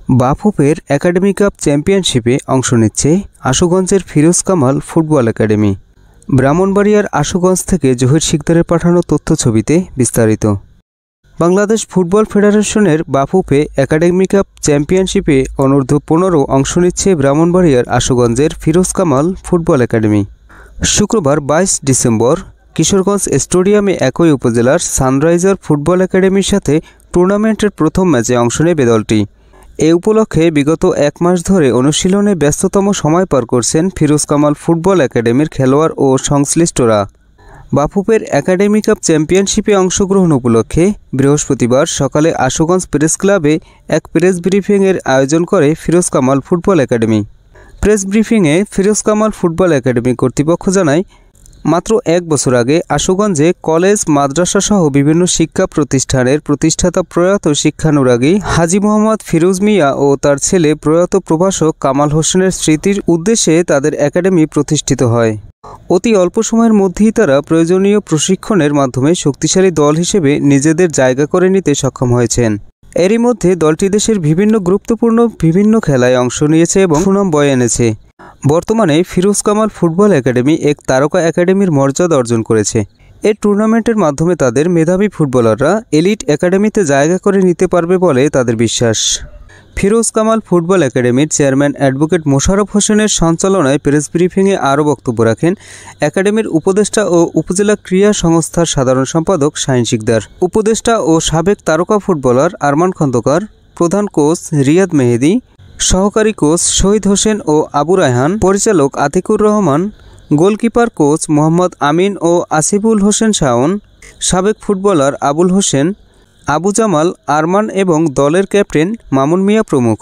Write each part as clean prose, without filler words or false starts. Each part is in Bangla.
বাফুফের একাডেমি কাপ চ্যাম্পিয়নশিপে অংশ নিচ্ছে আশুগঞ্জের ফিরোজ কামাল ফুটবল একাডেমি। ব্রাহ্মণবাড়িয়ার আশুগঞ্জ থেকে জহির শিকদারের পাঠানো তথ্যছবিতে বিস্তারিত। বাংলাদেশ ফুটবল ফেডারেশনের বাফুফে একাডেমি কাপ চ্যাম্পিয়নশিপে অনূর্ধ্ব-15 অংশ নিচ্ছে ব্রাহ্মণবাড়িয়ার আশুগঞ্জের ফিরোজ কামাল ফুটবল একাডেমি। শুক্রবার 22 ডিসেম্বর কিশোরগঞ্জ স্টেডিয়ামে একই উপজেলার সানরাইজার ফুটবল একাডেমির সাথে টুর্নামেন্টের প্রথম ম্যাচে অংশ নেবে দলটি। এ উপলক্ষে বিগত এক মাস ধরে অনুশীলনে ব্যস্ততম সময় পার করছেন ফিরোজ কামাল ফুটবল একাডেমির খেলোয়াড় ও সংশ্লিষ্টরা। বাফুফের একাডেমি কাপ চ্যাম্পিয়নশিপে অংশগ্রহণ উপলক্ষে বৃহস্পতিবার সকালে আশুগঞ্জ প্রেস ক্লাবে এক প্রেস ব্রিফিংয়ের আয়োজন করে Firoz Kamal football academy. Press ব্রিফিংয়ে ফিরোজ কামাল ফুটবল একাডেমি কর্তৃপক্ষ জানায়, মাত্র এক বছর আগে আশুগঞ্জে কলেজ, মাদ্রাসা সহ বিভিন্ন শিক্ষা প্রতিষ্ঠানের প্রতিষ্ঠাতা প্রয়াত শিক্ষানুরাগী হাজী মোহাম্মদ ফিরোজ মিয়া ও তার ছেলে প্রয়াত প্রভাষক কামাল হোসেনের স্মৃতির উদ্দেশ্যে তাদের একাডেমি প্রতিষ্ঠিত হয়। অতি অল্প সময়ের মধ্যেই তারা প্রয়োজনীয় প্রশিক্ষণের মাধ্যমে শক্তিশালী দল হিসেবে নিজেদের জায়গা করে নিতে সক্ষম হয়েছেন। এরই মধ্যে দলটি দেশের বিভিন্ন খেলায় অংশ নিয়েছে এবং সুনাম বয়ে এনেছে। বর্তমানে ফিরোজ কামাল ফুটবল একাডেমি এক তারকা একাডেমির মর্যাদা অর্জন করেছে। এই টুর্নামেন্টের মাধ্যমে তাদের মেধাবী ফুটবলাররা এলিট একাডেমিতে জায়গা করে নিতে পারবে বলে তাদের বিশ্বাস। ফিরোজ কামাল ফুটবল একাডেমির চেয়ারম্যান অ্যাডভোকেট মোশাররফ হোসেনের সঞ্চালনায় প্রেস ব্রিফিংয়ে আরও বক্তব্য রাখেন একাডেমির উপদেষ্টা ও উপজেলা ক্রীড়া সংস্থার সাধারণ সম্পাদক শাহিন শিকদার, উপদেষ্টা ও সাবেক তারকা ফুটবলার আরমান খন্দকার, প্রধান কোচ রিয়াদ মেহেদী, সহকারী কোচ শহীদ হোসেন ও আবু রায়হান, পরিচালক আতিকুর রহমান, গোলকিপার কোচ মোহাম্মদ আমিন ও আসিফুল হোসেন শাওন, সাবেক ফুটবলার আবুল হোসেন, আবু জামাল, আরমান এবং দলের ক্যাপ্টেন মামুন মিয়া প্রমুখ।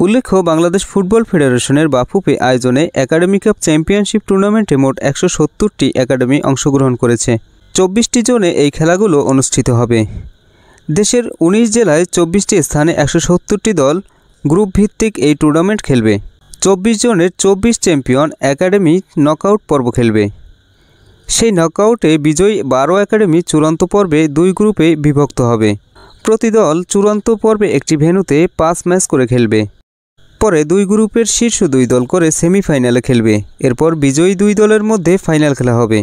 উল্লেখ্য, বাংলাদেশ ফুটবল ফেডারেশনের বাফুফে আয়োজনে একাডেমি কাপ চ্যাম্পিয়নশিপ টুর্নামেন্টে মোট 170টি একাডেমি অংশগ্রহণ করেছে। 24টি জোনে এই খেলাগুলো অনুষ্ঠিত হবে। দেশের 19 জেলায় 24টি স্থানে 170টি দল গ্রুপ ভিত্তিক এই টুর্নামেন্ট খেলবে। 24 জনের 24 চ্যাম্পিয়ন একাডেমি নকআউট পর্ব খেলবে। সেই নকআউটে বিজয়ী 12 একাডেমি চূড়ান্ত পর্বে 2 গ্রুপে বিভক্ত হবে। প্রতি দল চূড়ান্ত পর্বে একটি ভেন্যুতে 5 ম্যাচ করে খেলবে। পরে 2 গ্রুপের শীর্ষ 2 দল করে সেমিফাইনালে খেলবে। এরপর বিজয়ী 2 দলের মধ্যে ফাইনাল খেলা হবে।